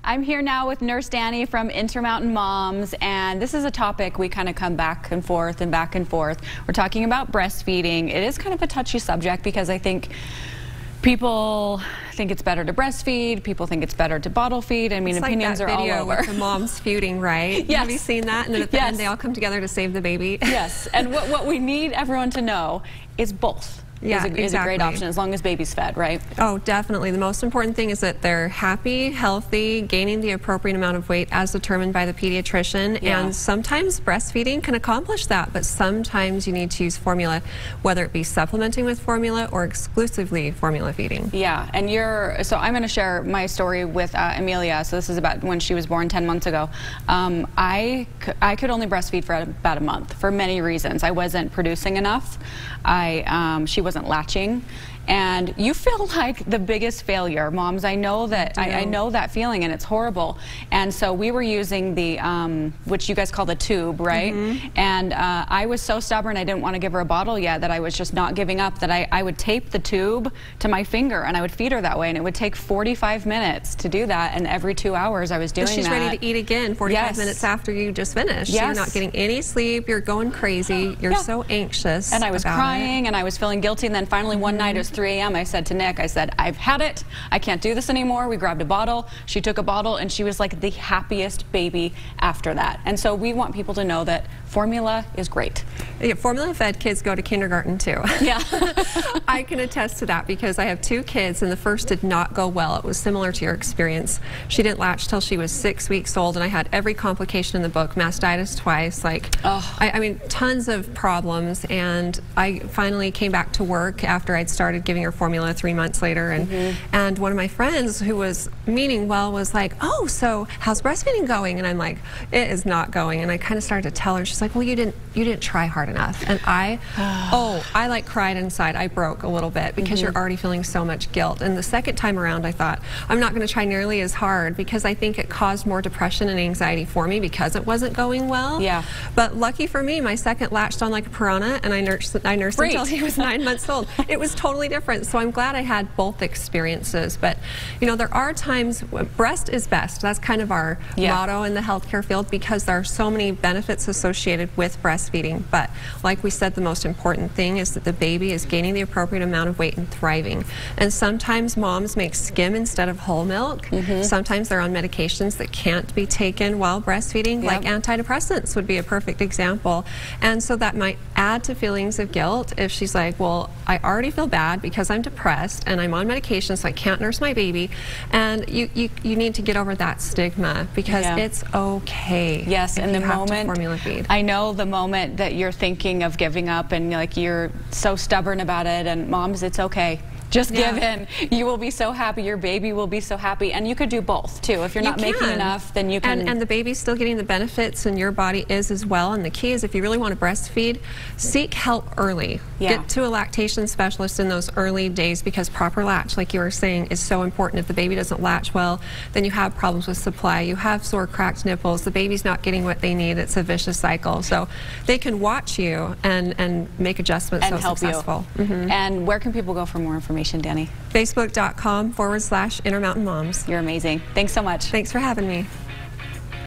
I'm here now with Nurse Danny from Intermountain Moms, and this is a topic we kind of come back and forth and back and forth. We're talking about breastfeeding. It is kind of a touchy subject because I think people think it's better to breastfeed. People think it's better to bottle feed. I mean, it's opinions like are all over. video with the moms feuding, right? Yes. Have you seen that? And then at the end, they all come together to save the baby. Yes. And what we need everyone to know is both. Yeah, is a great option as long as baby's fed, right? Oh, definitely. The most important thing is that they're happy, healthy, gaining the appropriate amount of weight as determined by the pediatrician. Yeah. And sometimes breastfeeding can accomplish that, but sometimes you need to use formula, whether it be supplementing with formula or exclusively formula feeding. Yeah, and so I'm going to share my story with Amelia. So this is about when she was born 10 months ago. I could only breastfeed for about a month for many reasons. I wasn't producing enough. She wasn't latching, and you feel like the biggest failure. Moms, I know that I know that feeling, and it's horrible. And so we were using the which you guys call the tube, right? Mm-hmm. And I was so stubborn, I didn't want to give her a bottle yet, that I was just not giving up, that I would tape the tube to my finger and I would feed her that way, and it would take 45 minutes to do that, and every 2 hours I was doing that. She's ready to eat again 45 minutes after you just finished. Yes. You're not getting any sleep, you're going crazy, you're so anxious. And I was crying and I was feeling guilty, and then finally one night, it was 3 a.m. I said to Nick, I said, I've had it, I can't do this anymore. We grabbed a bottle, she took a bottle, and she was like the happiest baby after that. And so we want people to know that formula is great. Yeah, formula fed kids go to kindergarten too. Yeah. I can attest to that because I have 2 kids, and the first did not go well. It was similar to your experience. She didn't latch till she was 6 weeks old, and I had every complication in the book, mastitis twice, like, I mean, tons of problems. And I finally came back to work after I'd started giving her formula 3 months later, and one of my friends who was meaning well was like, oh, so how's breastfeeding going? And I'm like, it is not going. And I kind of started to tell her. She's like, well, you didn't try hard enough. And I like cried inside. I broke a little bit because you're already feeling so much guilt. And the second time around, I thought, I'm not going to try nearly as hard because I think it caused more depression and anxiety for me because it wasn't going well. Yeah. But lucky for me, my second latched on like a piranha, and I nursed until he was 9 months old. It was totally different. So I'm glad I had both experiences. But you know, there are times breast is best. That's kind of our motto in the healthcare field because there are so many benefits associated with breastfeeding. But like we said, the most important thing is that the baby is gaining the appropriate amount of weight and thriving. And sometimes moms make skim instead of whole milk. Sometimes they're on medications that can't be taken while breastfeeding, like antidepressants would be a perfect example. And so that might add to feelings of guilt if she's like, well, I already feel bad because I'm depressed and I'm on medication, so I can't nurse my baby. And you need to get over that stigma because it's okay. Yes, and the moment formula feed. I know the moment that you're thinking of giving up and like you're so stubborn about it, and moms, it's okay. Just give in. You will be so happy. Your baby will be so happy. And you could do both, too. If you're not making enough, then you can. And the baby's still getting the benefits, and your body is as well. And the key is if you really want to breastfeed, seek help early. Get to a lactation specialist in those early days because proper latch, like you were saying, is so important. If the baby doesn't latch well, then you have problems with supply. You have sore, cracked nipples. The baby's not getting what they need. It's a vicious cycle. So they can watch you and make adjustments and so help successful. You. And where can people go for more information, Danny? Facebook.com/Intermountain Moms. You're amazing. Thanks so much. Thanks for having me.